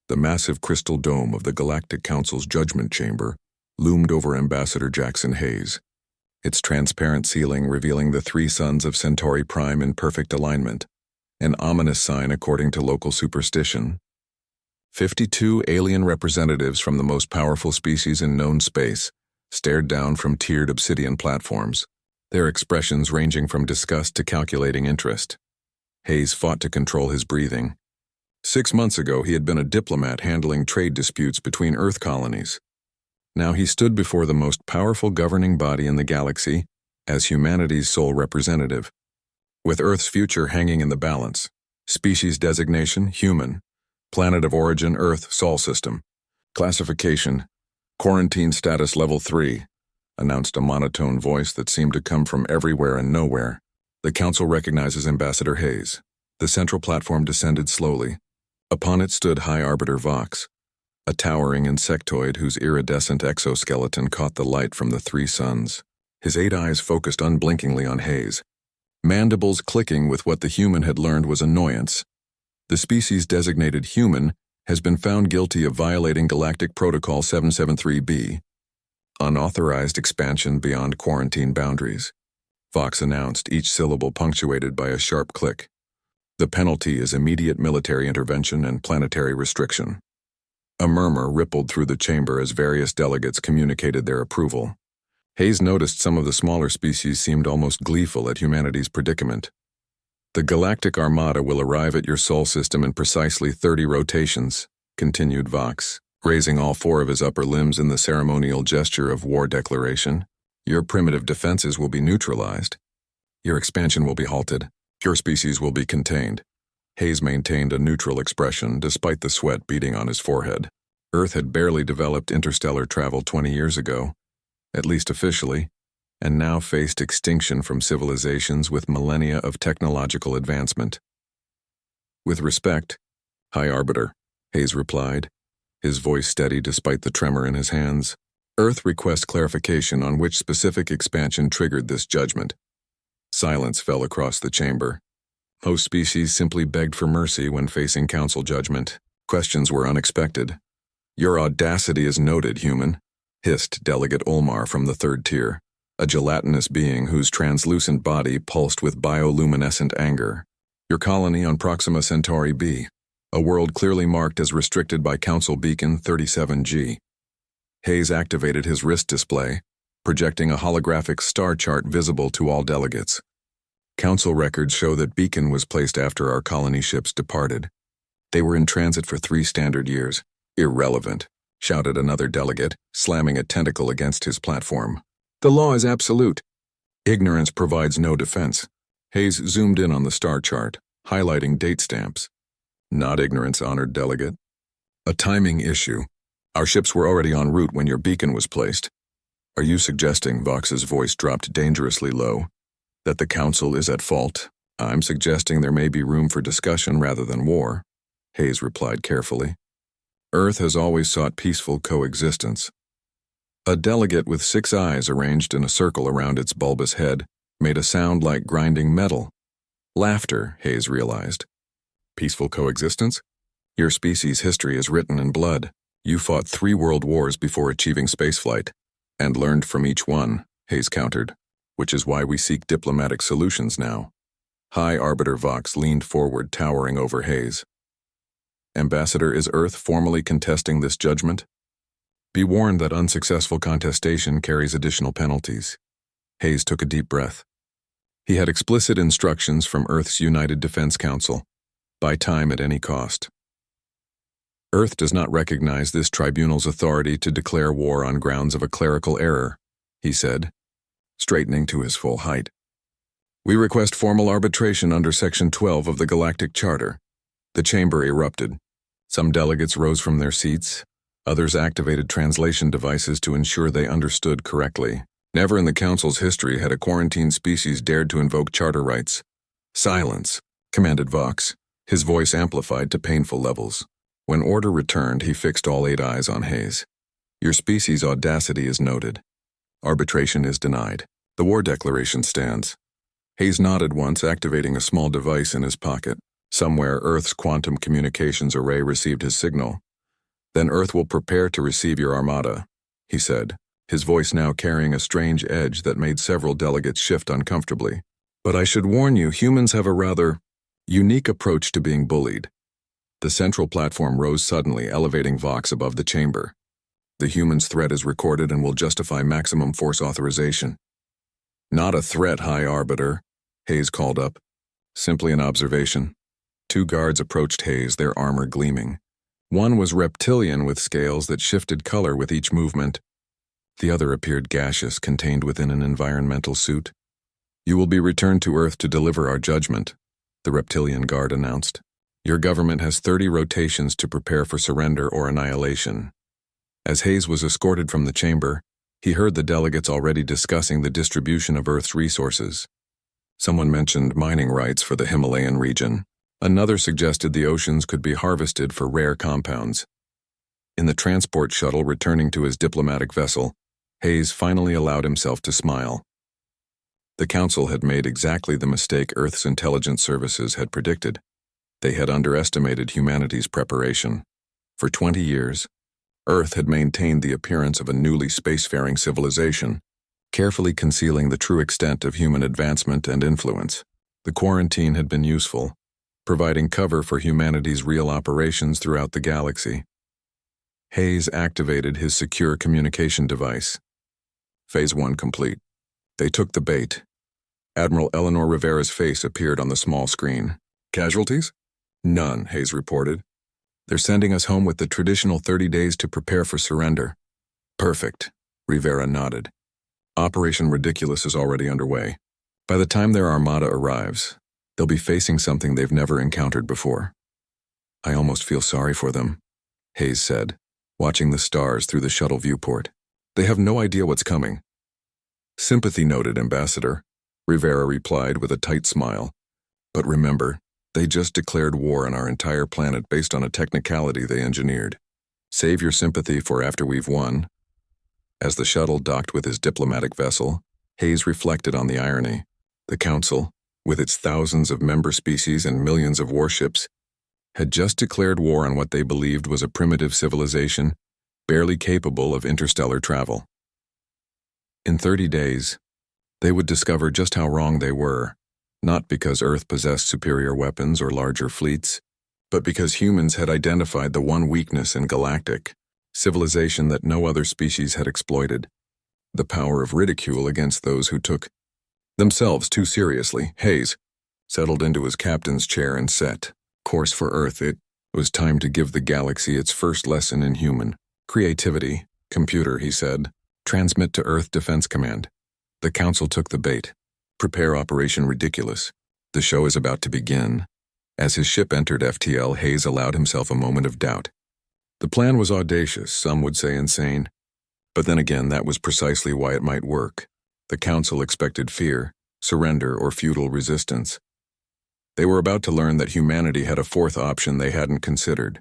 The massive crystal dome of the Galactic Council's judgment chamber loomed over Ambassador Jackson Hayes, its transparent ceiling revealing the three suns of Centauri Prime in perfect alignment, an ominous sign according to local superstition. 52 alien representatives from the most powerful species in known space stared down from tiered obsidian platforms, their expressions ranging from disgust to calculating interest. Hayes fought to control his breathing. 6 months ago, he had been a diplomat handling trade disputes between Earth colonies. Now he stood before the most powerful governing body in the galaxy as humanity's sole representative. With Earth's future hanging in the balance, species designation, human, planet of origin, Earth, Sol system, classification, quarantine status level 3, announced a monotone voice that seemed to come from everywhere and nowhere. The Council recognizes Ambassador Hayes. The central platform descended slowly. Upon it stood High Arbiter Vox, a towering insectoid whose iridescent exoskeleton caught the light from the three suns. His 8 eyes focused unblinkingly on Hayes, mandibles clicking with what the human had learned was annoyance. The species designated human has been found guilty of violating Galactic Protocol 773B, unauthorized expansion beyond quarantine boundaries. Vox announced, each syllable punctuated by a sharp click. The penalty is immediate military intervention and planetary restriction. A murmur rippled through the chamber as various delegates communicated their approval. Hayes noticed some of the smaller species seemed almost gleeful at humanity's predicament. The Galactic Armada will arrive at your Sol system in precisely 30 rotations, continued Vox, raising all 4 of his upper limbs in the ceremonial gesture of war declaration. Your primitive defenses will be neutralized. Your expansion will be halted. Your species will be contained. Hayes maintained a neutral expression despite the sweat beading on his forehead. Earth had barely developed interstellar travel 20 years ago, at least officially, and now faced extinction from civilizations with millennia of technological advancement. With respect, High Arbiter, Hayes replied, his voice steady despite the tremor in his hands. Earth requests clarification on which specific expansion triggered this judgment. Silence fell across the chamber. Most species simply begged for mercy when facing council judgment. Questions were unexpected. Your audacity is noted, human, hissed Delegate Ulmar from the 3rd tier, a gelatinous being whose translucent body pulsed with bioluminescent anger. Your colony on Proxima Centauri B, a world clearly marked as restricted by Council Beacon 37G. Hayes activated his wrist display, projecting a holographic star chart visible to all delegates. Council records show that Beacon was placed after our colony ships departed. They were in transit for 3 standard years. Irrelevant, shouted another delegate, slamming a tentacle against his platform. The law is absolute. Ignorance provides no defense. Hayes zoomed in on the star chart, highlighting date stamps. Not ignorance, honored delegate. A timing issue. Our ships were already en route when your beacon was placed. Are you suggesting, Vox's voice dropped dangerously low, that the Council is at fault? I'm suggesting there may be room for discussion rather than war, Hayes replied carefully. Earth has always sought peaceful coexistence. A delegate with 6 eyes arranged in a circle around its bulbous head made a sound like grinding metal. Laughter, Hayes realized. Peaceful coexistence? Your species' history is written in blood. You fought 3 world wars before achieving spaceflight, and learned from each one, Hayes countered, which is why we seek diplomatic solutions now. High Arbiter Vox leaned forward, towering over Hayes. Ambassador, is Earth formally contesting this judgment? Be warned that unsuccessful contestation carries additional penalties. Hayes took a deep breath. He had explicit instructions from Earth's United Defense Council. Buy time at any cost. Earth does not recognize this tribunal's authority to declare war on grounds of a clerical error, he said, straightening to his full height. We request formal arbitration under Section 12 of the Galactic Charter. The chamber erupted. Some delegates rose from their seats. Others activated translation devices to ensure they understood correctly. Never in the Council's history had a quarantined species dared to invoke charter rights. Silence, commanded Vox, his voice amplified to painful levels. When order returned, he fixed all 8 eyes on Hayes. Your species' audacity is noted. Arbitration is denied. The war declaration stands. Hayes nodded once, activating a small device in his pocket. Somewhere, Earth's quantum communications array received his signal. Then Earth will prepare to receive your armada, he said, his voice now carrying a strange edge that made several delegates shift uncomfortably. But I should warn you, humans have a rather unique approach to being bullied. The central platform rose suddenly, elevating Vox above the chamber. The human's threat is recorded and will justify maximum force authorization. Not a threat, High Arbiter, Hayes called up. Simply an observation. Two guards approached Hayes, their armor gleaming. One was reptilian with scales that shifted color with each movement. The other appeared gaseous, contained within an environmental suit. You will be returned to Earth to deliver our judgment, the reptilian guard announced. Your government has 30 rotations to prepare for surrender or annihilation. As Hayes was escorted from the chamber, he heard the delegates already discussing the distribution of Earth's resources. Someone mentioned mining rights for the Himalayan region. Another suggested the oceans could be harvested for rare compounds. In the transport shuttle returning to his diplomatic vessel, Hayes finally allowed himself to smile. The Council had made exactly the mistake Earth's intelligence services had predicted. They had underestimated humanity's preparation. For 20 years, Earth had maintained the appearance of a newly spacefaring civilization, carefully concealing the true extent of human advancement and influence. The quarantine had been useful, providing cover for humanity's real operations throughout the galaxy. Hayes activated his secure communication device. Phase 1 complete. They took the bait. Admiral Eleanor Rivera's face appeared on the small screen. Casualties? None, Hayes reported. They're sending us home with the traditional 30 days to prepare for surrender. Perfect, Rivera nodded. Operation Ridiculous is already underway. By the time their armada arrives, they'll be facing something they've never encountered before. I almost feel sorry for them, Hayes said, watching the stars through the shuttle viewport. They have no idea what's coming. Sympathy noted, Ambassador, Rivera replied with a tight smile. But remember, they just declared war on our entire planet based on a technicality they engineered. Save your sympathy for after we've won. As the shuttle docked with his diplomatic vessel, Hayes reflected on the irony. The Council, with its thousands of member species and millions of warships, had just declared war on what they believed was a primitive civilization, barely capable of interstellar travel. In 30 days, they would discover just how wrong they were, not because Earth possessed superior weapons or larger fleets, but because humans had identified the one weakness in galactic civilization that no other species had exploited: the power of ridicule against those who took themselves too seriously. Hayes settled into his captain's chair and set course for Earth. It was time to give the galaxy its first lesson in human creativity. Computer, he said, transmit to Earth Defense Command. The Council took the bait. Prepare Operation Ridiculous. The show is about to begin. As his ship entered FTL, Hayes allowed himself a moment of doubt. The plan was audacious, some would say insane. But then again, that was precisely why it might work. The Council expected fear, surrender, or futile resistance. They were about to learn that humanity had a fourth option they hadn't considered.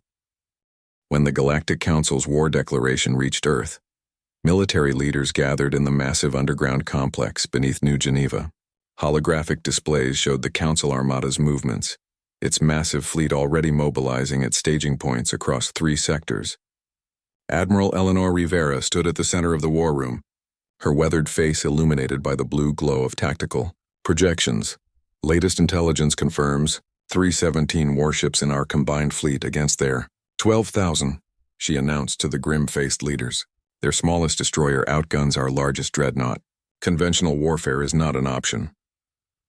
When the Galactic Council's war declaration reached Earth, military leaders gathered in the massive underground complex beneath New Geneva. Holographic displays showed the Council Armada's movements, its massive fleet already mobilizing at staging points across 3 sectors. Admiral Eleanor Rivera stood at the center of the war room, her weathered face illuminated by the blue glow of tactical projections. Latest intelligence confirms 317 warships in our combined fleet against their 12,000, she announced to the grim-faced leaders. Their smallest destroyer outguns our largest dreadnought. Conventional warfare is not an option.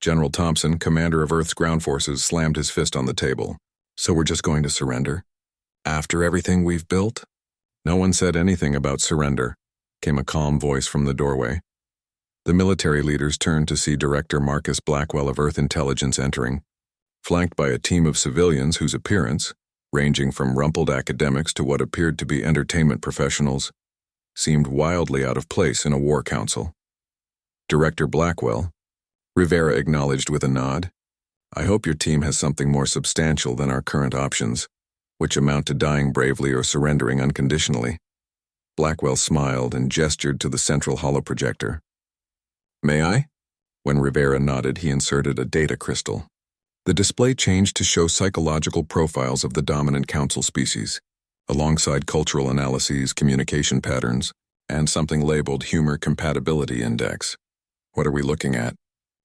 General Thompson, commander of Earth's ground forces, slammed his fist on the table. So we're just going to surrender? After everything we've built? No one said anything about surrender, came a calm voice from the doorway. The military leaders turned to see Director Marcus Blackwell of Earth Intelligence entering, flanked by a team of civilians whose appearance, ranging from rumpled academics to what appeared to be entertainment professionals, seemed wildly out of place in a war council. Director Blackwell, Rivera acknowledged with a nod. I hope your team has something more substantial than our current options, which amount to dying bravely or surrendering unconditionally. Blackwell smiled and gestured to the central holoprojector. May I? When Rivera nodded, he inserted a data crystal. The display changed to show psychological profiles of the dominant council species. alongside cultural analyses, communication patterns, and something labeled Humor Compatibility Index. What are we looking at?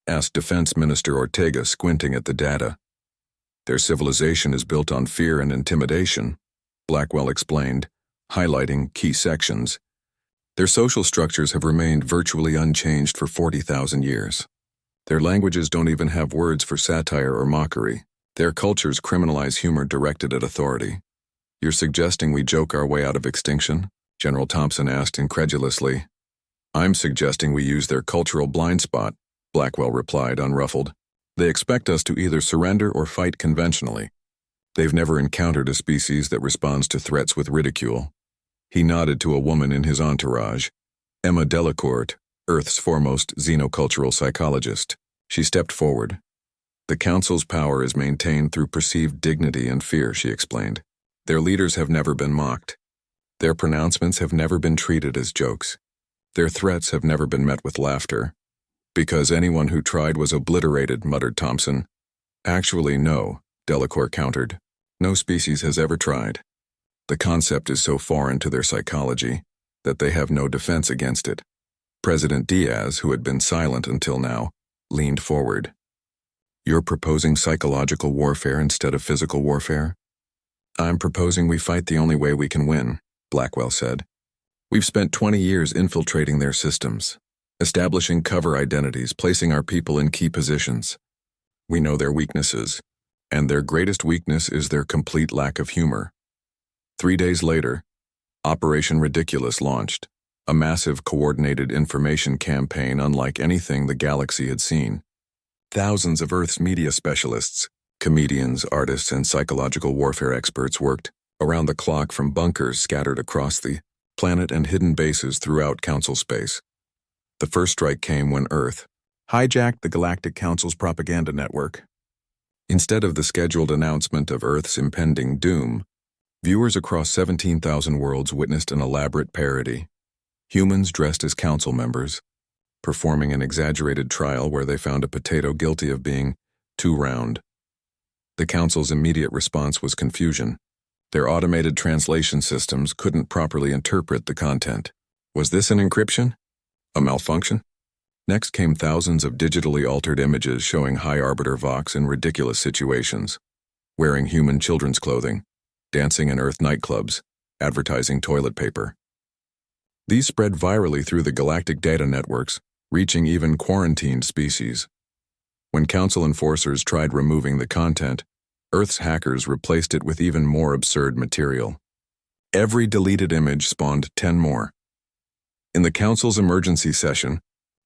Asked Defense Minister Ortega, squinting at the data. Their civilization is built on fear and intimidation, Blackwell explained, highlighting key sections. Their social structures have remained virtually unchanged for 40,000 years. Their languages don't even have words for satire or mockery. Their cultures criminalize humor directed at authority. You're suggesting we joke our way out of extinction? General Thompson asked incredulously. I'm suggesting we use their cultural blind spot, Blackwell replied, unruffled. They expect us to either surrender or fight conventionally. They've never encountered a species that responds to threats with ridicule. He nodded to a woman in his entourage, Emma Delacourt, Earth's foremost xenocultural psychologist. She stepped forward. The Council's power is maintained through perceived dignity and fear, she explained. Their leaders have never been mocked. Their pronouncements have never been treated as jokes. Their threats have never been met with laughter. Because anyone who tried was obliterated, muttered Thompson. Actually, no, Delacour countered. No species has ever tried. The concept is so foreign to their psychology that they have no defense against it. President Diaz, who had been silent until now, leaned forward. You're proposing psychological warfare instead of physical warfare? I'm proposing we fight the only way we can win, Blackwell said. We've spent 20 years infiltrating their systems, establishing cover identities, placing our people in key positions. We know their weaknesses, and their greatest weakness is their complete lack of humor. 3 days later, Operation Ridiculous launched, a massive coordinated information campaign unlike anything the galaxy had seen. Thousands of Earth's media specialists, comedians, artists, and psychological warfare experts worked around the clock from bunkers scattered across the planet and hidden bases throughout Council space. The first strike came when Earth hijacked the Galactic Council's propaganda network. Instead of the scheduled announcement of Earth's impending doom, viewers across 17,000 worlds witnessed an elaborate parody. Humans dressed as council members, performing an exaggerated trial where they found a potato guilty of being too round. The council's immediate response was confusion. Their automated translation systems couldn't properly interpret the content. Was this an encryption? A malfunction? Next came thousands of digitally altered images showing High Arbiter Vox in ridiculous situations, wearing human children's clothing, dancing in Earth nightclubs, advertising toilet paper. These spread virally through the galactic data networks, reaching even quarantined species. When Council enforcers tried removing the content, Earth's hackers replaced it with even more absurd material. Every deleted image spawned 10 more. In the Council's emergency session,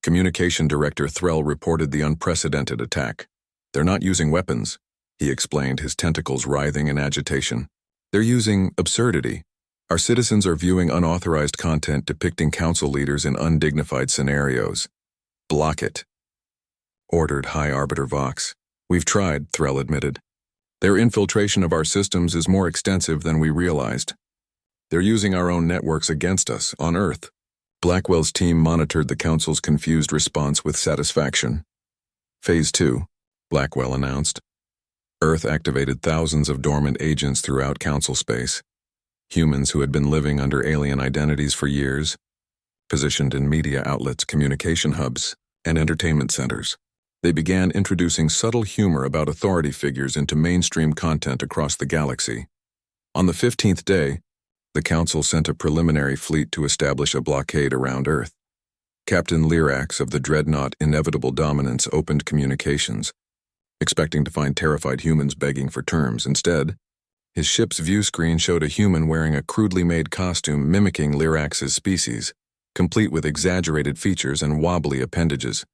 Communication Director Threll reported the unprecedented attack. They're not using weapons, he explained, his tentacles writhing in agitation. They're using absurdity. Our citizens are viewing unauthorized content depicting council leaders in undignified scenarios. Block it, ordered High Arbiter Vox. We've tried, Threll admitted. Their infiltration of our systems is more extensive than we realized. They're using our own networks against us on Earth. Blackwell's team monitored the Council's confused response with satisfaction. Phase 2, Blackwell announced. Earth activated thousands of dormant agents throughout Council space. Humans who had been living under alien identities for years, positioned in media outlets, communication hubs, and entertainment centers. They began introducing subtle humor about authority figures into mainstream content across the galaxy. On the 15th day, the Council sent a preliminary fleet to establish a blockade around Earth. Captain Lyrax of the dreadnought Inevitable Dominance opened communications, expecting to find terrified humans begging for terms. Instead, his ship's view screen showed a human wearing a crudely made costume mimicking Lyrax's species, complete with exaggerated features and wobbly appendages.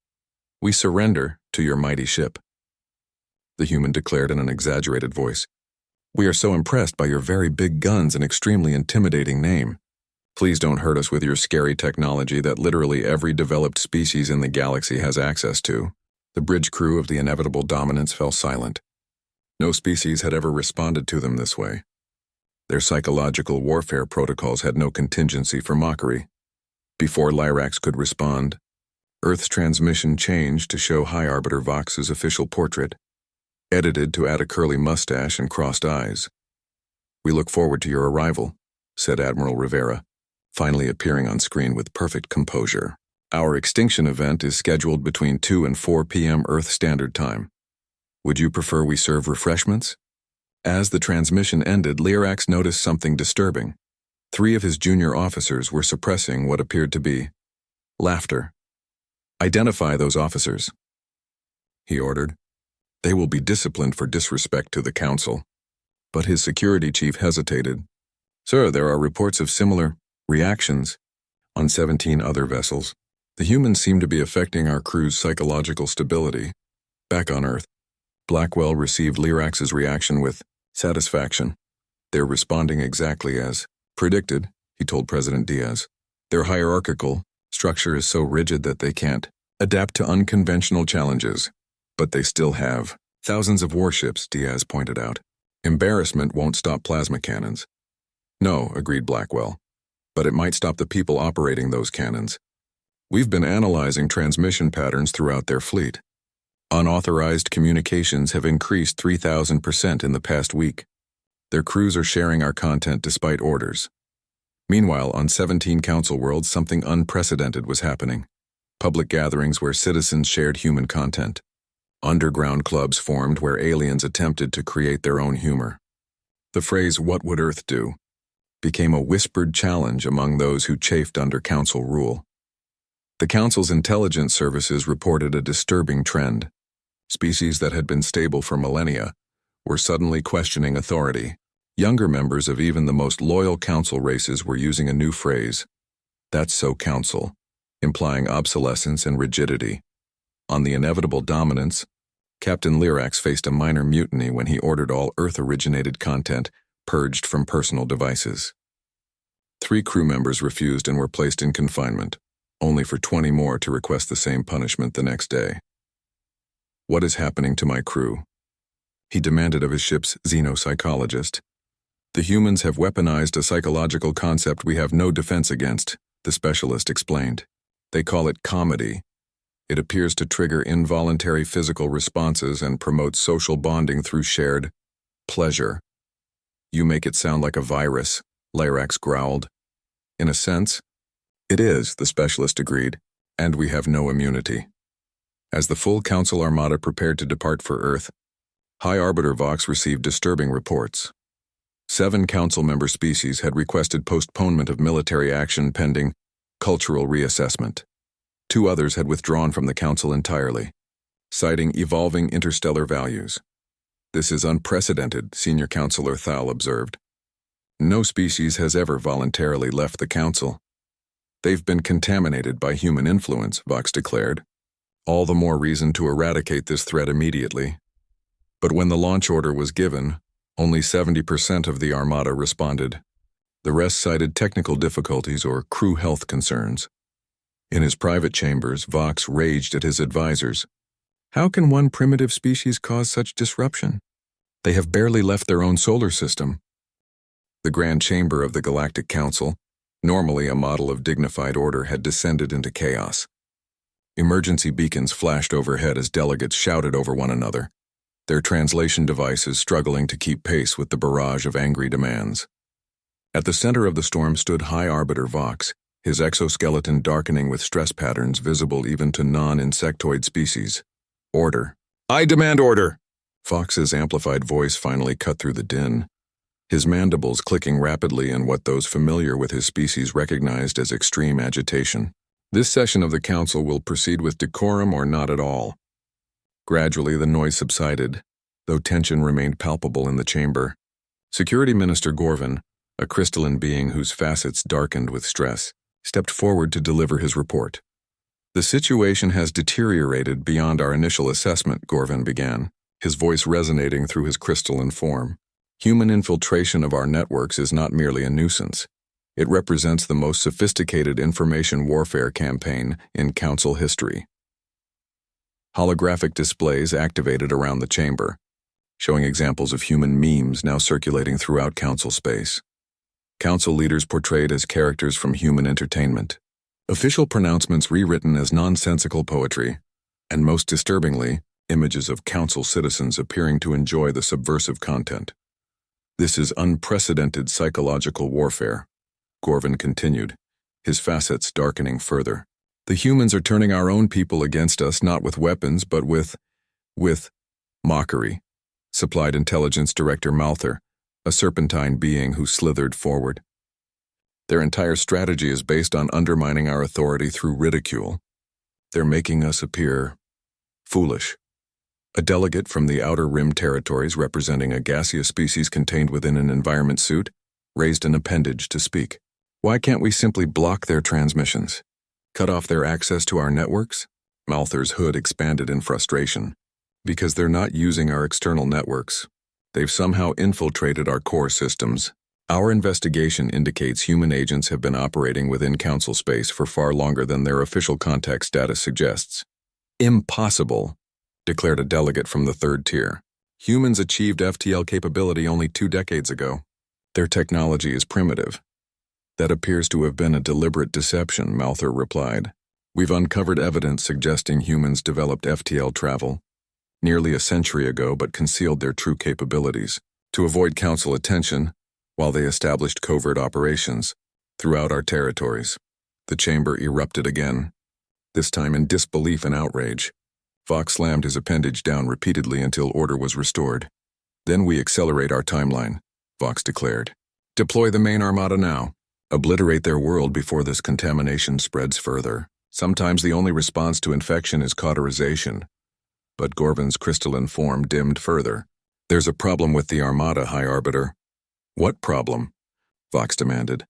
We surrender to your mighty ship, the human declared in an exaggerated voice. We are so impressed by your very big guns and extremely intimidating name. Please don't hurt us with your scary technology that literally every developed species in the galaxy has access to. The bridge crew of the Inevitable Dominance fell silent. No species had ever responded to them this way. Their psychological warfare protocols had no contingency for mockery. Before Lyrax could respond, Earth's transmission changed to show High Arbiter Vox's official portrait, edited to add a curly mustache and crossed eyes. "We look forward to your arrival," said Admiral Rivera, finally appearing on screen with perfect composure. "Our extinction event is scheduled between 2 and 4 p.m. Earth Standard Time. Would you prefer we serve refreshments?" As the transmission ended, Lyrax noticed something disturbing. 3 of his junior officers were suppressing what appeared to be laughter. "Identify those officers," he ordered. "They will be disciplined for disrespect to the Council." But his security chief hesitated. "Sir, there are reports of similar reactions on 17 other vessels. The humans seem to be affecting our crew's psychological stability. Back on Earth." Blackwell received Lyrax's reaction with satisfaction. "They're responding exactly as predicted," he told President Diaz. "Their hierarchical structure is so rigid that they can't adapt to unconventional challenges. But they still have thousands of warships," Diaz pointed out. "Embarrassment won't stop plasma cannons." "No," agreed Blackwell. "But it might stop the people operating those cannons. We've been analyzing transmission patterns throughout their fleet. Unauthorized communications have increased 3,000% in the past week. Their crews are sharing our content despite orders." Meanwhile, on 17 Council worlds, something unprecedented was happening. Public gatherings where citizens shared human content. Underground clubs formed where aliens attempted to create their own humor. The phrase, "What would Earth do?" became a whispered challenge among those who chafed under Council rule. The Council's intelligence services reported a disturbing trend. Species that had been stable for millennia were suddenly questioning authority. Younger members of even the most loyal Council races were using a new phrase, "That's so Council," implying obsolescence and rigidity. On the inevitable dominance, Captain Lyrax faced a minor mutiny when he ordered all Earth-originated content purged from personal devices. 3 crew members refused and were placed in confinement, only for 20 more to request the same punishment the next day. "What is happening to my crew?" he demanded of his ship's xenopsychologist. "The humans have weaponized a psychological concept we have no defense against," the specialist explained. "They call it comedy. It appears to trigger involuntary physical responses and promote social bonding through shared pleasure." "You make it sound like a virus," Lyrax growled. "In a sense, it is," the specialist agreed, "and we have no immunity." As the full Council armada prepared to depart for Earth, High Arbiter Vox received disturbing reports. 7 Council member species had requested postponement of military action pending cultural reassessment. 2 others had withdrawn from the Council entirely, citing evolving interstellar values. "This is unprecedented," Senior Counselor Thal observed. "No species has ever voluntarily left the Council." "They've been contaminated by human influence," Vox declared. "All the more reason to eradicate this threat immediately." But when the launch order was given, only 70% of the Armada responded. The rest cited technical difficulties or crew health concerns. In his private chambers, Vox raged at his advisors. How can one primitive species cause such disruption? They have barely left their own solar system. The Grand Chamber of the Galactic Council, normally a model of dignified order, had descended into chaos. Emergency beacons flashed overhead as delegates shouted over one another, their translation devices struggling to keep pace with the barrage of angry demands. At the center of the storm stood High Arbiter Vox, his exoskeleton darkening with stress patterns visible even to non-insectoid species. "Order." "I demand order!" Vox's amplified voice finally cut through the din, his mandibles clicking rapidly in what those familiar with his species recognized as extreme agitation. "This session of the Council will proceed with decorum or not at all." Gradually, the noise subsided, though tension remained palpable in the chamber. Security Minister Gorvin, a crystalline being whose facets darkened with stress, stepped forward to deliver his report. "The situation has deteriorated beyond our initial assessment," Gorvin began, his voice resonating through his crystalline form. "Human infiltration of our networks is not merely a nuisance. It represents the most sophisticated information warfare campaign in Council history." Holographic displays activated around the chamber, showing examples of human memes now circulating throughout Council space. Council leaders portrayed as characters from human entertainment. Official pronouncements rewritten as nonsensical poetry, and most disturbingly, images of Council citizens appearing to enjoy the subversive content. This is unprecedented psychological warfare, Gorvin continued, his facets darkening further. The humans are turning our own people against us not with weapons but with Mockery, supplied Intelligence Director Malther, a serpentine being who slithered forward. Their entire strategy is based on undermining our authority through ridicule. They're making us appear foolish. A delegate from the Outer Rim territories representing a gaseous species contained within an environment suit raised an appendage to speak. Why can't we simply block their transmissions? Cut off their access to our networks? Malther's hood expanded in frustration. Because they're not using our external networks. They've somehow infiltrated our core systems. Our investigation indicates human agents have been operating within Council space for far longer than their official contact status suggests. Impossible, declared a delegate from the third tier. Humans achieved FTL capability only 2 decades ago. Their technology is primitive. That appears to have been a deliberate deception, Malther replied. We've uncovered evidence suggesting humans developed FTL travel nearly a century ago but concealed their true capabilities to avoid Council attention while they established covert operations throughout our territories. The chamber erupted again, this time in disbelief and outrage. Vox slammed his appendage down repeatedly until order was restored. Then we accelerate our timeline, Vox declared. Deploy the main armada now. Obliterate their world before this contamination spreads further. Sometimes the only response to infection is cauterization. But Gorvin's crystalline form dimmed further. There's a problem with the Armada, High Arbiter. What problem? Vox demanded.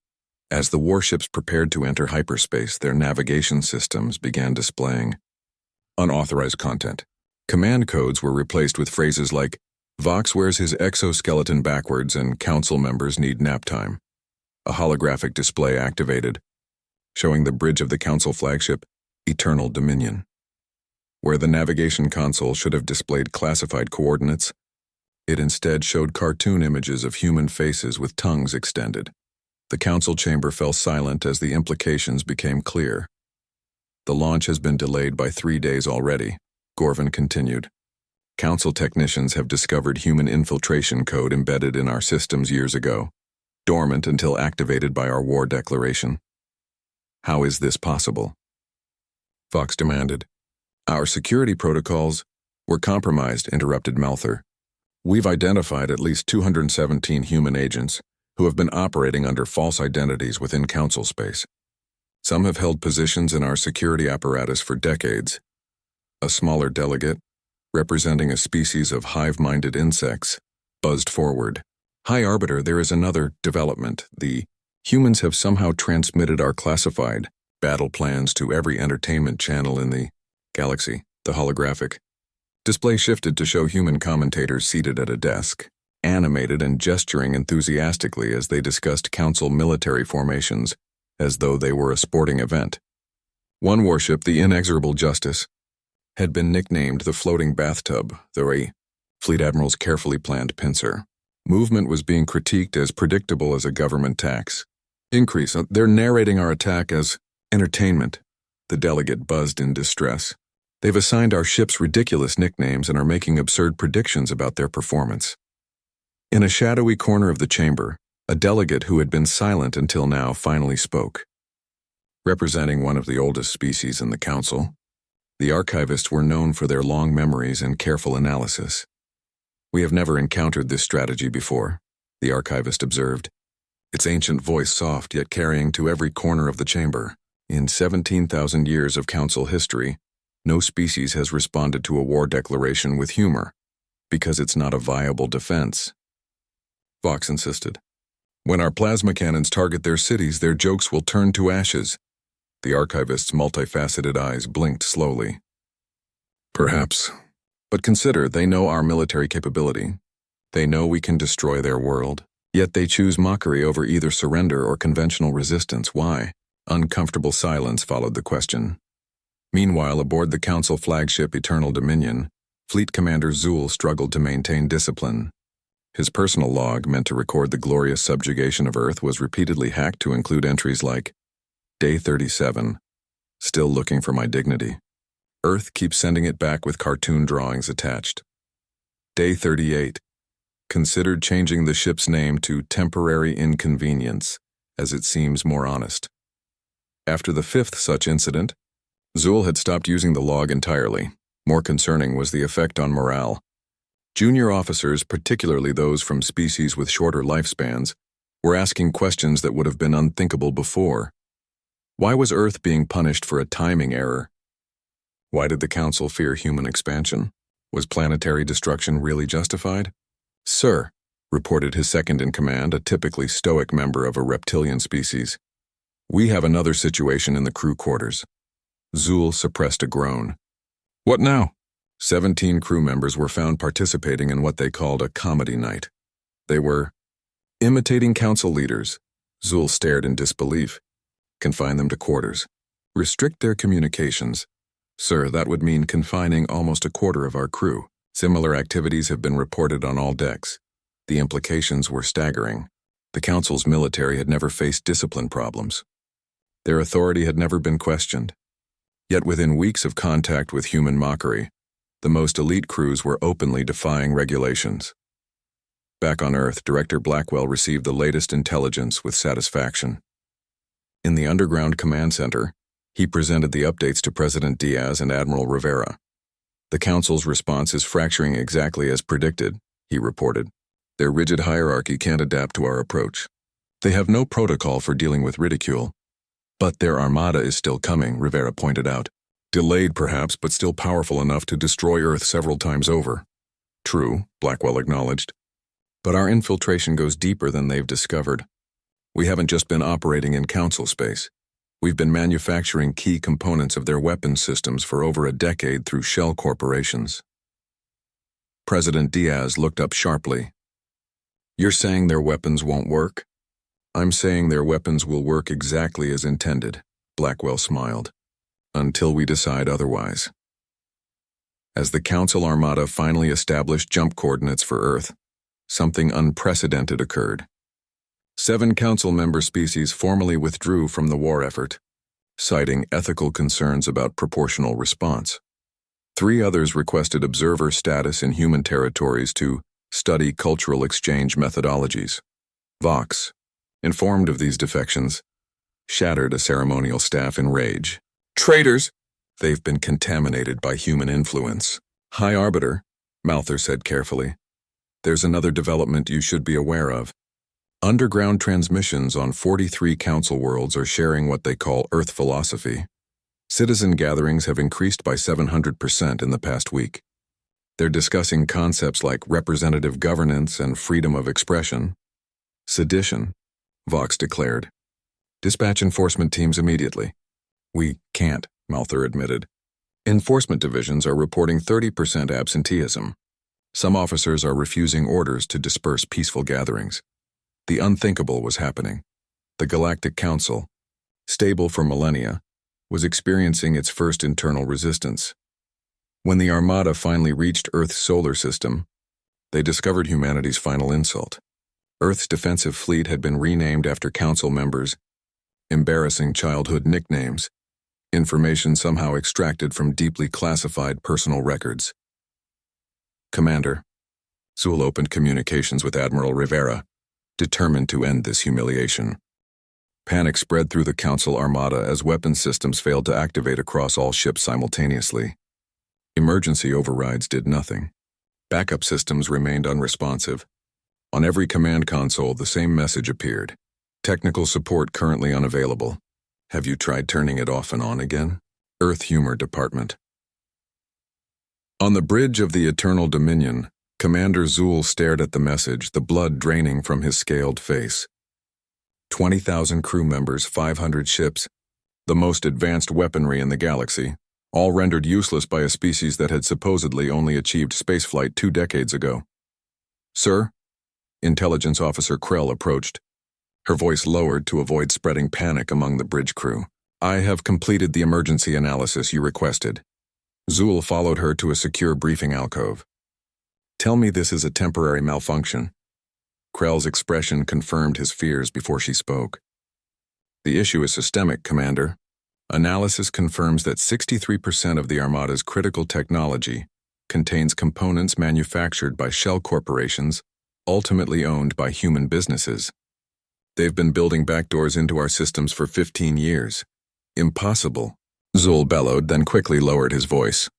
As the warships prepared to enter hyperspace, their navigation systems began displaying unauthorized content. Command codes were replaced with phrases like, Vox wears his exoskeleton backwards and Council members need nap time. A holographic display activated, showing the bridge of the Council flagship, Eternal Dominion. Where the navigation console should have displayed classified coordinates, it instead showed cartoon images of human faces with tongues extended. The Council chamber fell silent as the implications became clear. The launch has been delayed by 3 days already, Gorvin continued. Council technicians have discovered human infiltration code embedded in our systems years ago, dormant until activated by our war declaration. How is this possible? Vox demanded. Our security protocols were compromised, interrupted Malther. We've identified at least 217 human agents who have been operating under false identities within Council space. Some have held positions in our security apparatus for decades. A smaller delegate, representing a species of hive-minded insects, buzzed forward. High Arbiter, there is another development. The humans have somehow transmitted our classified battle plans to every entertainment channel in the galaxy. The holographic display shifted to show human commentators seated at a desk, animated and gesturing enthusiastically as they discussed Council military formations, as though they were a sporting event. One warship, the Inexorable Justice, had been nicknamed the Floating Bathtub, though a Fleet Admiral's carefully planned pincer. Movement was being critiqued as predictable as a government tax increase. They're narrating our attack as entertainment, the delegate buzzed in distress. They've assigned our ships ridiculous nicknames and are making absurd predictions about their performance. In a shadowy corner of the chamber, a delegate who had been silent until now finally spoke. Representing one of the oldest species in the Council, the archivists were known for their long memories and careful analysis. We have never encountered this strategy before, the archivist observed, its ancient voice soft yet carrying to every corner of the chamber. In 17,000 years of Council history, no species has responded to a war declaration with humor, because it's not a viable defense. Vox insisted. When our plasma cannons target their cities, their jokes will turn to ashes. The archivist's multifaceted eyes blinked slowly. Perhaps. But consider, they know our military capability. They know we can destroy their world. Yet they choose mockery over either surrender or conventional resistance. Why? Uncomfortable silence followed the question. Meanwhile, aboard the Council flagship Eternal Dominion, Fleet Commander Zool struggled to maintain discipline. His personal log, meant to record the glorious subjugation of Earth, was repeatedly hacked to include entries like, Day 37, still looking for my dignity. Earth keeps sending it back with cartoon drawings attached. Day 38, considered changing the ship's name to Temporary Inconvenience, as it seems more honest. After the fifth such incident, Zul had stopped using the log entirely. More concerning was the effect on morale. Junior officers, particularly those from species with shorter lifespans, were asking questions that would have been unthinkable before. Why was Earth being punished for a timing error? Why did the Council fear human expansion? Was planetary destruction really justified? "Sir," reported his second-in-command, a typically stoic member of a reptilian species, "we have another situation in the crew quarters." Zul suppressed a groan. "What now?" 17 crew members were found participating in what they called a comedy night. They were imitating council leaders. Zul stared in disbelief. "Confine them to quarters. Restrict their communications." "Sir, that would mean confining almost a quarter of our crew. Similar activities have been reported on all decks." The implications were staggering. The Council's military had never faced discipline problems. Their authority had never been questioned. Yet within weeks of contact with human Mockery, the most elite crews were openly defying regulations. Back on Earth, Director Blackwell received the latest intelligence with satisfaction. In the underground command center, he presented the updates to President Diaz and Admiral Rivera. "The Council's response is fracturing exactly as predicted," he reported. "Their rigid hierarchy can't adapt to our approach. They have no protocol for dealing with ridicule. But their armada is still coming," Rivera pointed out. "Delayed perhaps, but still powerful enough to destroy Earth several times over." "True," Blackwell acknowledged. "But our infiltration goes deeper than they've discovered. We haven't just been operating in Council space. We've been manufacturing key components of their weapons systems for over a decade through shell corporations." President Diaz looked up sharply. "You're saying their weapons won't work?" "I'm saying their weapons will work exactly as intended," Blackwell smiled, "until we decide otherwise." As the Council Armada finally established jump coordinates for Earth, something unprecedented occurred. 7 Council member species formally withdrew from the war effort, citing ethical concerns about proportional response. 3 others requested observer status in human territories to study cultural exchange methodologies. Vox, informed of these defections, shattered a ceremonial staff in rage. "Traitors! They've been contaminated by human influence." "High Arbiter," Malther said carefully, "there's another development you should be aware of. Underground transmissions on 43 Council worlds are sharing what they call Earth philosophy. Citizen gatherings have increased by 700% in the past week. They're discussing concepts like representative governance and freedom of expression." "Sedition," Vox declared. "Dispatch enforcement teams immediately." "We can't," Malther admitted. "Enforcement divisions are reporting 30% absenteeism. Some officers are refusing orders to disperse peaceful gatherings." The unthinkable was happening. The Galactic Council, stable for millennia, was experiencing its first internal resistance. When the Armada finally reached Earth's solar system, they discovered humanity's final insult. Earth's defensive fleet had been renamed after Council members, embarrassing childhood nicknames, information somehow extracted from deeply classified personal records. "Commander," Zul opened communications with Admiral Rivera, determined to end this humiliation. Panic spread through the Council Armada as weapons systems failed to activate across all ships simultaneously. Emergency overrides did nothing. Backup systems remained unresponsive. On every command console, the same message appeared. "Technical support currently unavailable. Have you tried turning it off and on again?" Earth Humor Department. On the bridge of the Eternal Dominion, Commander Zul stared at the message, the blood draining from his scaled face. 20,000 crew members, 500 ships, the most advanced weaponry in the galaxy, all rendered useless by a species that had supposedly only achieved spaceflight 2 decades ago. "Sir?" Intelligence Officer Krell approached, her voice lowered to avoid spreading panic among the bridge crew. "I have completed the emergency analysis you requested." Zul followed her to a secure briefing alcove. "Tell me this is a temporary malfunction." Krell's expression confirmed his fears before she spoke. "The issue is systemic, Commander. Analysis confirms that 63% of the Armada's critical technology contains components manufactured by shell corporations ultimately owned by human businesses. They've been building backdoors into our systems for 15 years. Impossible, Zul bellowed, then quickly lowered his voice.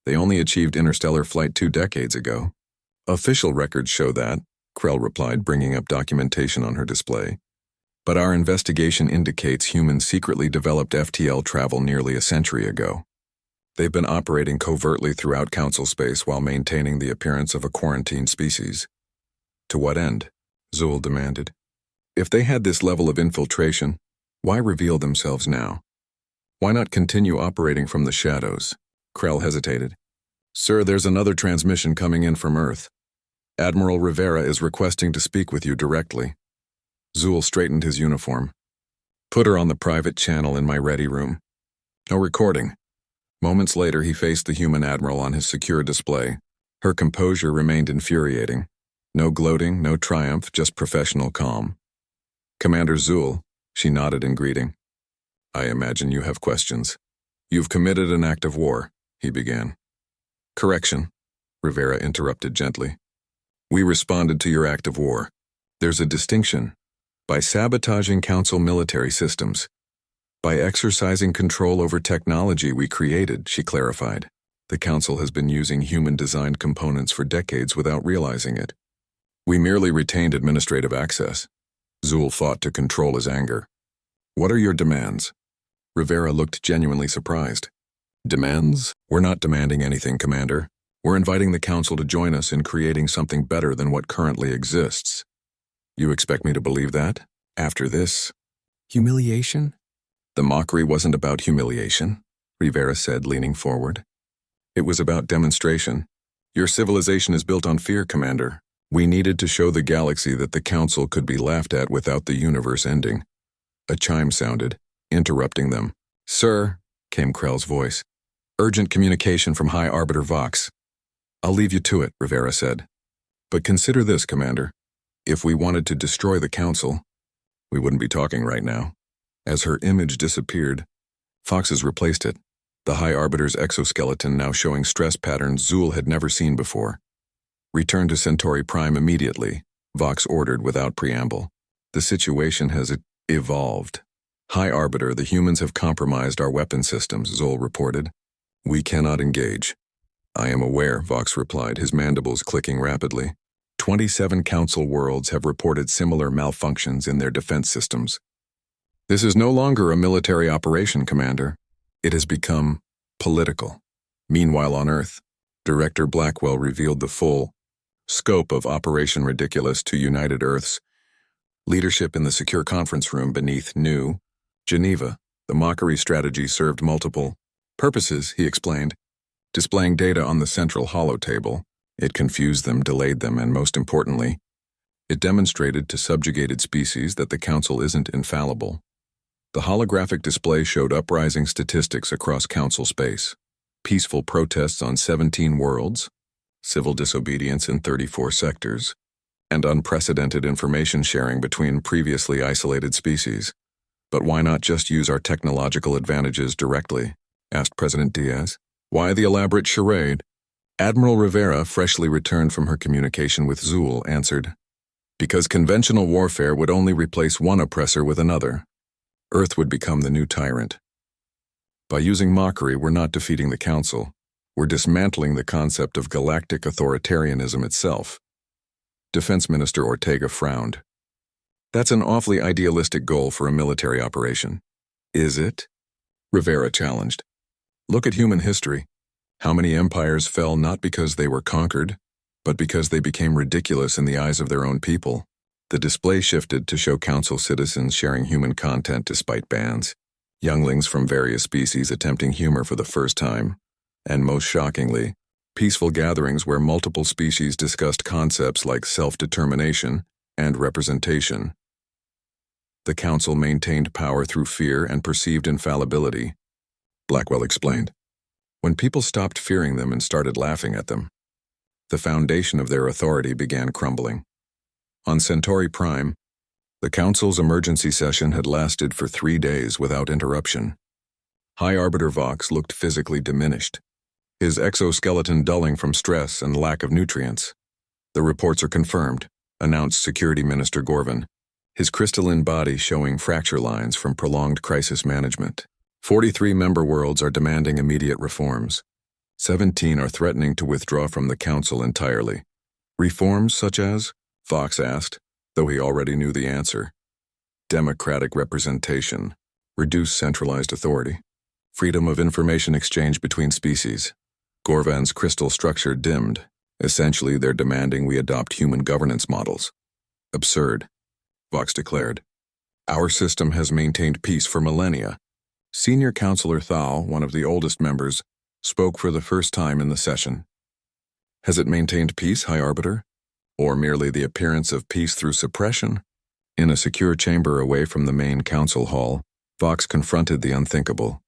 They only achieved interstellar flight 2 decades ago. Official records show that, Krell replied, bringing up documentation on her display. But our investigation indicates humans secretly developed FTL travel nearly a century ago. They've been operating covertly throughout Council space while maintaining the appearance of a quarantined species. To what end? Zul demanded. If they had this level of infiltration, why reveal themselves now? Why not continue operating from the shadows? Krell hesitated. Sir, there's another transmission coming in from Earth. Admiral Rivera is requesting to speak with you directly. Zul straightened his uniform. Put her on the private channel in my ready room. No recording. Moments later, he faced the human admiral on his secure display. Her composure remained infuriating. No gloating, no triumph, just professional calm. Commander Zul, she nodded in greeting. I imagine you have questions. You've committed an act of war, he began. Correction, Rivera interrupted gently. We responded to your act of war. There's a distinction. By sabotaging Council military systems. By exercising control over technology we created, she clarified. The Council has been using human-designed components for decades without realizing it. We merely retained administrative access. Zul fought to control his anger. What are your demands? Rivera looked genuinely surprised. Demands? We're not demanding anything, Commander. We're inviting the Council to join us in creating something better than what currently exists. You expect me to believe that? After this? Humiliation? The mockery wasn't about humiliation, Rivera said, leaning forward. It was about demonstration. Your civilization is built on fear, Commander. We needed to show the galaxy that the Council could be laughed at without the universe ending. A chime sounded, interrupting them. Sir, came Krell's voice. Urgent communication from High Arbiter Vox. I'll leave you to it, Rivera said. But consider this, Commander. If we wanted to destroy the Council, we wouldn't be talking right now. As her image disappeared, Fox has replaced it, the High Arbiter's exoskeleton now showing stress patterns Zul had never seen before. Return to Centauri Prime immediately, Vox ordered without preamble. The situation has evolved. High Arbiter, the humans have compromised our weapon systems, Zul reported. We cannot engage. I am aware, Vox replied, his mandibles clicking rapidly. 27 Council worlds have reported similar malfunctions in their defense systems. This is no longer a military operation, Commander. It has become political. Meanwhile on Earth, Director Blackwell revealed the full scope of Operation Ridiculous to United Earth's leadership in the secure conference room beneath New Geneva. The Mockery strategy served multiple purposes, he explained. Displaying data on the central holotable, it confused them, delayed them, and most importantly, it demonstrated to subjugated species that the Council isn't infallible. The holographic display showed uprising statistics across Council space, peaceful protests on 17 worlds, civil disobedience in 34 sectors, and unprecedented information sharing between previously isolated species. But why not just use our technological advantages directly? Asked President Diaz. Why the elaborate charade? Admiral Rivera, freshly returned from her communication with Zul, answered, because conventional warfare would only replace one oppressor with another. Earth would become the new tyrant. By using Mockery, we're not defeating the Council. We're dismantling the concept of galactic authoritarianism itself. Defense Minister Ortega frowned. That's an awfully idealistic goal for a military operation. Is it? Rivera challenged. Look at human history. How many empires fell not because they were conquered, but because they became ridiculous in the eyes of their own people? The display shifted to show Council citizens sharing human content despite bans, younglings from various species attempting humor for the first time, and most shockingly, peaceful gatherings where multiple species discussed concepts like self-determination and representation. The Council maintained power through fear and perceived infallibility, Blackwell explained. When people stopped fearing them and started laughing at them, the foundation of their authority began crumbling. On Centauri Prime, the Council's emergency session had lasted for 3 days without interruption. High Arbiter Vox looked physically diminished, his exoskeleton dulling from stress and lack of nutrients. The reports are confirmed. announced Security Minister Gorvin, his crystalline body showing fracture lines from prolonged crisis management. 43 member worlds are demanding immediate reforms. 17 are threatening to withdraw from the Council entirely. Reforms such as? Vox asked, though he already knew the answer. Democratic representation, reduced centralized authority, freedom of information exchange between species. Gorvan's crystal structure dimmed. Essentially, they're demanding we adopt human governance models. Absurd, Vox declared. Our system has maintained peace for millennia. Senior Counselor Thal, one of the oldest members, spoke for the first time in the session. Has it maintained peace, High Arbiter? Or merely the appearance of peace through suppression? In a secure chamber away from the main council hall, Vox confronted the unthinkable.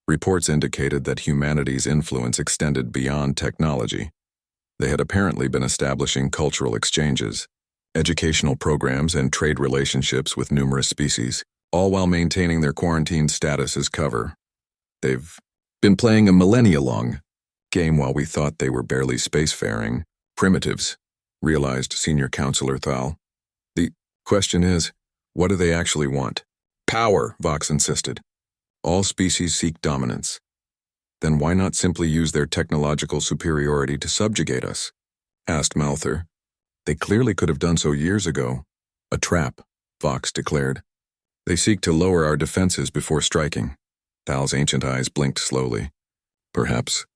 Reports indicated that humanity's influence extended beyond technology. They had apparently been establishing cultural exchanges, educational programs, and trade relationships with numerous species, all while maintaining their quarantine status as cover. They've been playing a millennia-long game while we thought they were barely spacefaring. Primitives, realized Senior Counselor Thal. The question is, what do they actually want? Power, Vox insisted. All species seek dominance. Then why not simply use their technological superiority to subjugate us? Asked Malther. They clearly could have done so years ago. A trap, Vox declared. They seek to lower our defenses before striking. Thal's ancient eyes blinked slowly. Perhaps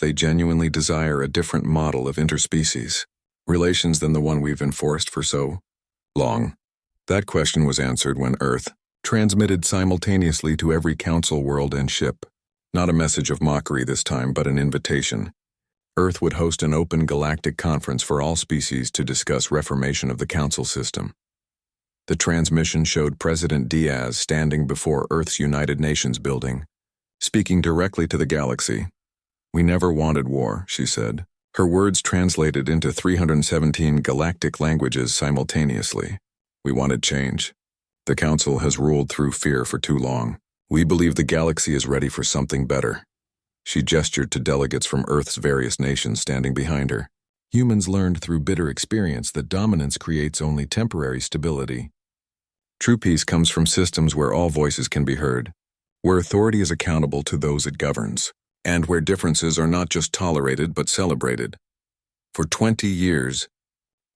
they genuinely desire a different model of interspecies relations than the one we've enforced for so long. That question was answered when Earth transmitted simultaneously to every council world and ship. Not a message of mockery this time, but an invitation. Earth would host an open galactic conference for all species to discuss reformation of the council system. The transmission showed President Diaz standing before Earth's United Nations building, speaking directly to the galaxy. We never wanted war, she said. Her words translated into 317 galactic languages simultaneously. We wanted change. The Council has ruled through fear for too long. We believe the galaxy is ready for something better. She gestured to delegates from Earth's various nations standing behind her. Humans learned through bitter experience that dominance creates only temporary stability. True peace comes from systems where all voices can be heard, where authority is accountable to those it governs, and where differences are not just tolerated but celebrated. For 20 years,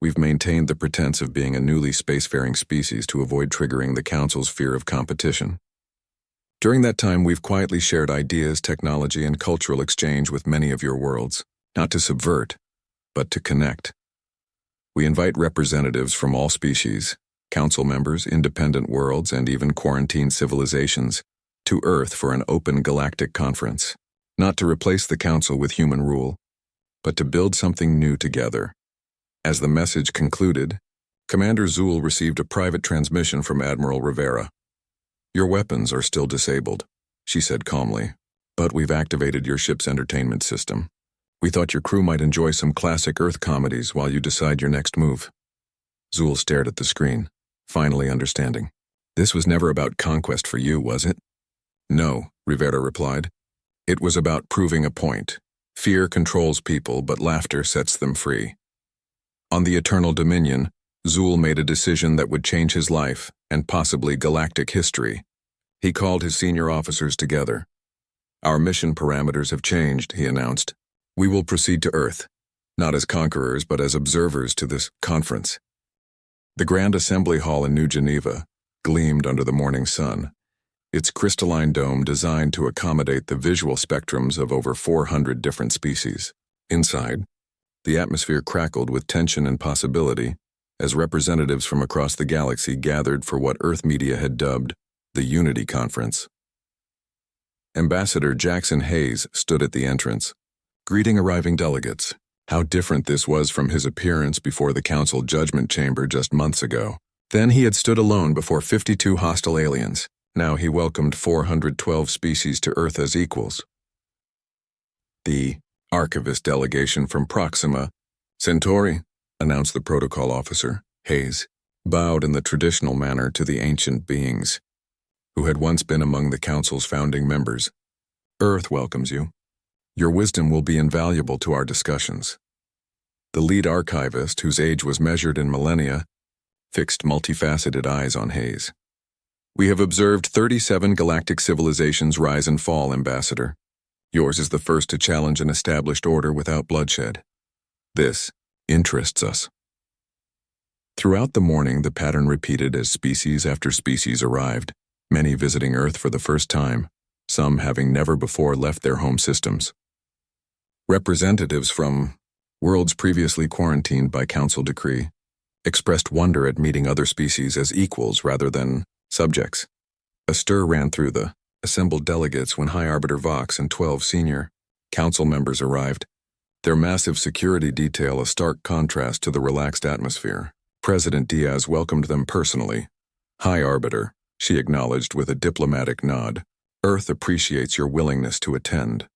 we've maintained the pretense of being a newly spacefaring species to avoid triggering the Council's fear of competition. During that time, we've quietly shared ideas, technology, and cultural exchange with many of your worlds, not to subvert, but to connect. We invite representatives from all species, Council members, independent worlds, and even quarantined civilizations to Earth for an open galactic conference, not to replace the Council with human rule, but to build something new together. As the message concluded, Commander Zool received a private transmission from Admiral Rivera. Your weapons are still disabled, she said calmly, but we've activated your ship's entertainment system. We thought your crew might enjoy some classic Earth comedies while you decide your next move. Zool stared at the screen, finally understanding. This was never about conquest for you, was it? No, Rivera replied. It was about proving a point. Fear controls people, but laughter sets them free. On the Eternal Dominion, Zool made a decision that would change his life and possibly galactic history. He called his senior officers together. Our mission parameters have changed, he announced. We will proceed to Earth, not as conquerors but as observers to this conference. The Grand Assembly Hall in New Geneva gleamed under the morning sun, its crystalline dome designed to accommodate the visual spectrums of over 400 different species. Inside, the atmosphere crackled with tension and possibility as representatives from across the galaxy gathered for what Earth media had dubbed the Unity Conference. Ambassador Jackson Hayes stood at the entrance, greeting arriving delegates. How different this was from his appearance before the Council Judgment Chamber just months ago. Then he had stood alone before 52 hostile aliens. Now he welcomed 412 species to Earth as equals. The Archivist delegation from Proxima Centauri, announced the protocol officer. Hayes bowed in the traditional manner to the ancient beings, who had once been among the Council's founding members. Earth welcomes you. Your wisdom will be invaluable to our discussions. The lead archivist, whose age was measured in millennia, fixed multifaceted eyes on Hayes. "We have observed 37 galactic civilizations rise and fall, Ambassador. Yours is the first to challenge an established order without bloodshed. This interests us." Throughout the morning, the pattern repeated as species after species arrived, many visiting Earth for the first time, some having never before left their home systems. Representatives from worlds previously quarantined by Council decree expressed wonder at meeting other species as equals rather than subjects. A stir ran through the assembled delegates when High Arbiter Vox and 12 senior Council members arrived, their massive security detail a stark contrast to the relaxed atmosphere. President Diaz welcomed them personally. "High Arbiter," she acknowledged with a diplomatic nod, "Earth appreciates your willingness to attend."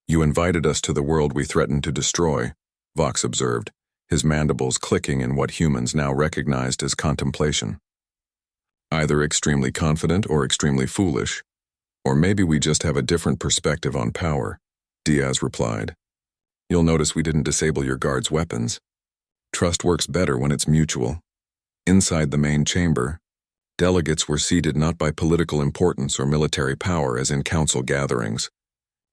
"You invited us to the world we threatened to destroy," Vox observed, his mandibles clicking in what humans now recognized as contemplation. "Either extremely confident or extremely foolish. Or maybe we just have a different perspective on power," Diaz replied. "You'll notice we didn't disable your guards' weapons. Trust works better when it's mutual." Inside the main chamber, delegates were seated not by political importance or military power as in council gatherings,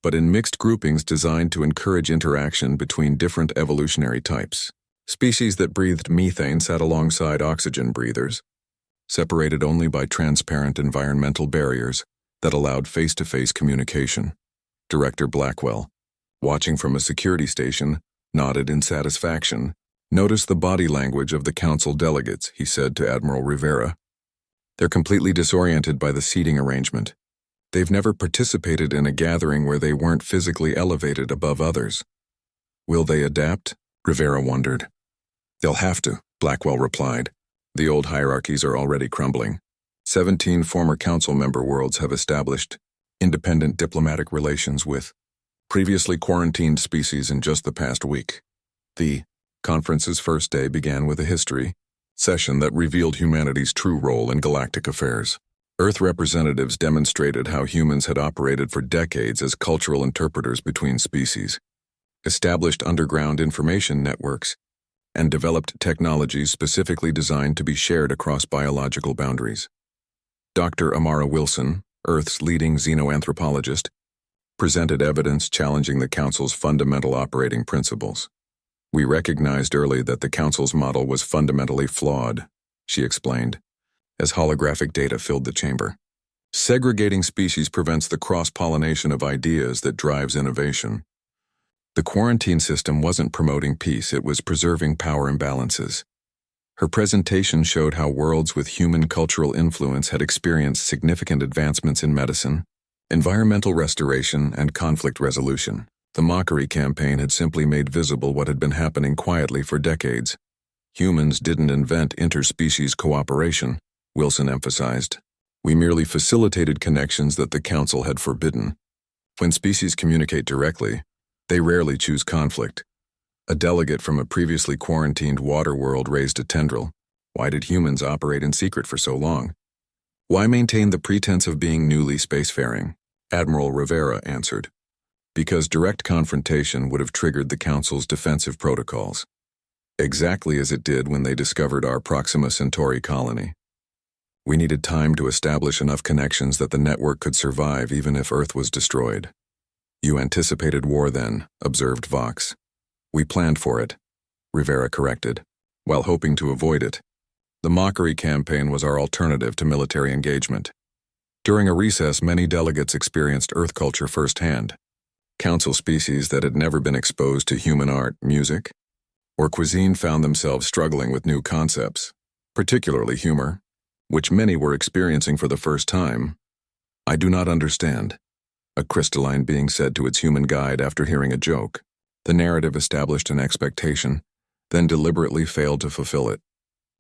but in mixed groupings designed to encourage interaction between different evolutionary types. Species that breathed methane sat alongside oxygen breathers, separated only by transparent environmental barriers that allowed face-to-face communication. Director Blackwell, watching from a security station, nodded in satisfaction. "Notice the body language of the council delegates," he said to Admiral Rivera. "They're completely disoriented by the seating arrangement. They've never participated in a gathering where they weren't physically elevated above others." "Will they adapt?" Rivera wondered. "They'll have to," Blackwell replied. "The old hierarchies are already crumbling. 17 former council member worlds have established independent diplomatic relations with previously quarantined species in just the past week." The conference's first day began with a history session that revealed humanity's true role in galactic affairs. Earth representatives demonstrated how humans had operated for decades as cultural interpreters between species, established underground information networks, and developed technologies specifically designed to be shared across biological boundaries. Dr. Amara Wilson, Earth's leading xenoanthropologist, presented evidence challenging the Council's fundamental operating principles. "We recognized early that the Council's model was fundamentally flawed," she explained, as holographic data filled the chamber. "Segregating species prevents the cross-pollination of ideas that drives innovation. The quarantine system wasn't promoting peace, it was preserving power imbalances." Her presentation showed how worlds with human cultural influence had experienced significant advancements in medicine, environmental restoration, and conflict resolution. The Mockery campaign had simply made visible what had been happening quietly for decades. "Humans didn't invent interspecies cooperation," Wilson emphasized. "We merely facilitated connections that the Council had forbidden. When species communicate directly, they rarely choose conflict." A delegate from a previously quarantined water world raised a tendril. "Why did humans operate in secret for so long? Why maintain the pretense of being newly spacefaring?" Admiral Rivera answered. "Because direct confrontation would have triggered the Council's defensive protocols, exactly as it did when they discovered our Proxima Centauri colony. We needed time to establish enough connections that the network could survive even if Earth was destroyed." "You anticipated war then," observed Vox. "We planned for it," Rivera corrected, "while hoping to avoid it. The Mockery campaign was our alternative to military engagement." During a recess, many delegates experienced Earth culture firsthand. Council species that had never been exposed to human art, music, or cuisine found themselves struggling with new concepts, particularly humor, which many were experiencing for the first time. "I do not understand," a crystalline being said to its human guide after hearing a joke. The narrative established an expectation, then deliberately failed to fulfill it.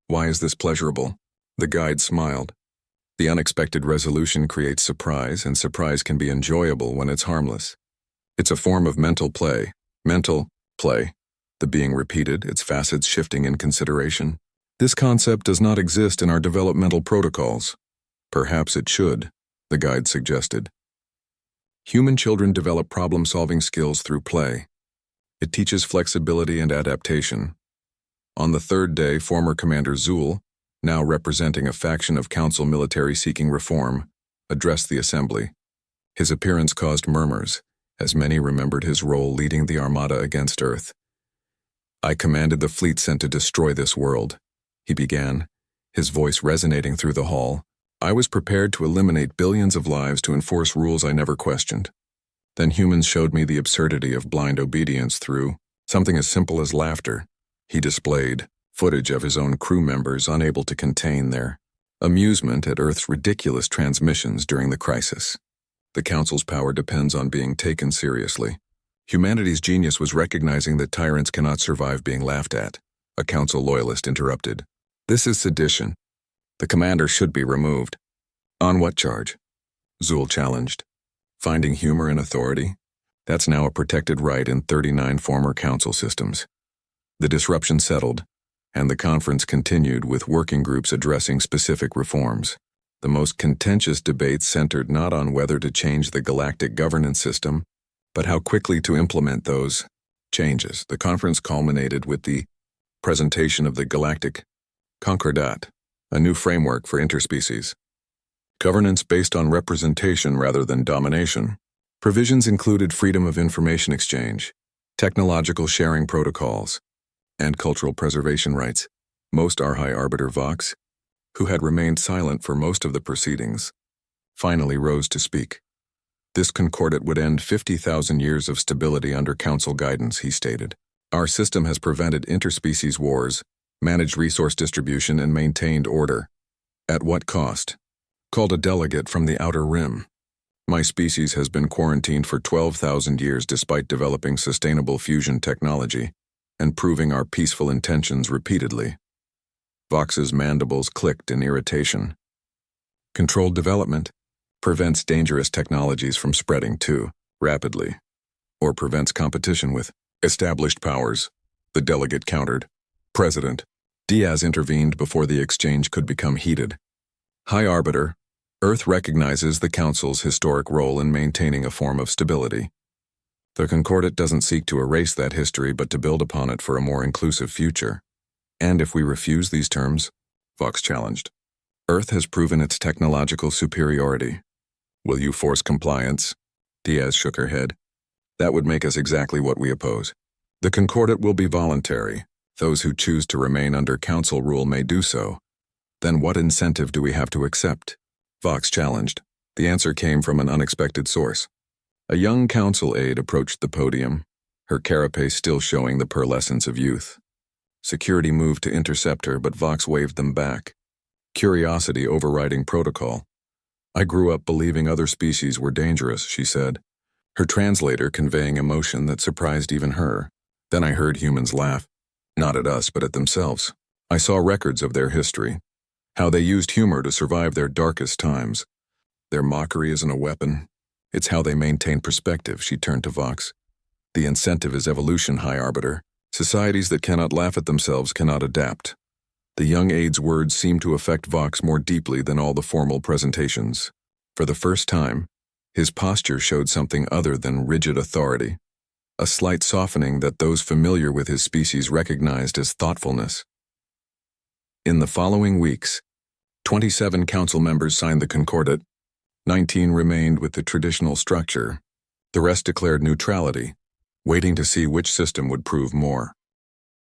"Why is this pleasurable?" The guide smiled. "The unexpected resolution creates surprise, and surprise can be enjoyable when it's harmless. It's a form of mental play." "Mental play," the being repeated, its facets shifting in consideration. "This concept does not exist in our developmental protocols." "Perhaps it should," the guide suggested. "Human children develop problem-solving skills through play. It teaches flexibility and adaptation. On the third day, former Commander Zool, now representing a faction of Council military seeking reform, addressed the assembly. His appearance caused murmurs, as many remembered his role leading the Armada against Earth. "I commanded the fleet sent to destroy this world," he began, his voice resonating through the hall. "I was prepared to eliminate billions of lives to enforce rules I never questioned. Then humans showed me the absurdity of blind obedience through something as simple as laughter." He displayed footage of his own crew members unable to contain their amusement at Earth's ridiculous transmissions during the crisis. The Council's power depends on being taken seriously. Humanity's genius was recognizing that tyrants cannot survive being laughed at, a Council loyalist interrupted. "This is sedition. The commander should be removed." "On what charge?" Zool challenged. "Finding humor in authority? That's now a protected right in 39 former Council systems." The disruption settled, and the conference continued with working groups addressing specific reforms. The most contentious debates centered not on whether to change the galactic governance system, but how quickly to implement those changes. The conference culminated with the presentation of the Galactic Concordat, a new framework for interspecies governance based on representation rather than domination. Provisions included freedom of information exchange, technological sharing protocols, and cultural preservation rights. Most High Arbiter Vox, who had remained silent for most of the proceedings, finally rose to speak. "This concordat would end 50,000 years of stability under Council guidance," he stated. "Our system has prevented interspecies wars, managed resource distribution, and maintained order. At what cost?" Called a delegate from the Outer Rim. "My species has been quarantined for 12,000 years despite developing sustainable fusion technology and proving our peaceful intentions repeatedly." Vox's mandibles clicked in irritation. "Controlled development prevents dangerous technologies from spreading too rapidly, or prevents competition with established powers," the delegate countered. "President Diaz intervened before the exchange could become heated. High Arbiter, Earth recognizes the Council's historic role in maintaining a form of stability. The Concordat doesn't seek to erase that history but to build upon it for a more inclusive future. And if we refuse these terms," Vox challenged, "Earth has proven its technological superiority. Will you force compliance?" Diaz shook her head. "That would make us exactly what we oppose. The Concordat will be voluntary. Those who choose to remain under Council rule may do so. Then what incentive do we have to accept?" Vox challenged. The answer came from an unexpected source. A young Council aide approached the podium, her carapace still showing the pearlescence of youth. Security moved to intercept her, but Vox waved them back. Curiosity overriding protocol. "I grew up believing other species were dangerous," she said, her translator conveying emotion that surprised even her. "Then I heard humans laugh. Not at us, but at themselves. I saw records of their history, how they used humor to survive their darkest times. Their mockery isn't a weapon. It's how they maintain perspective." She turned to Vox. "The incentive is evolution, High Arbiter. Societies that cannot laugh at themselves cannot adapt." The young aide's words seemed to affect Vox more deeply than all the formal presentations. For the first time, his posture showed something other than rigid authority, a slight softening that those familiar with his species recognized as thoughtfulness. In the following weeks, 27 Council members signed the Concordat. 19 remained with the traditional structure. The rest declared neutrality, waiting to see which system would prove more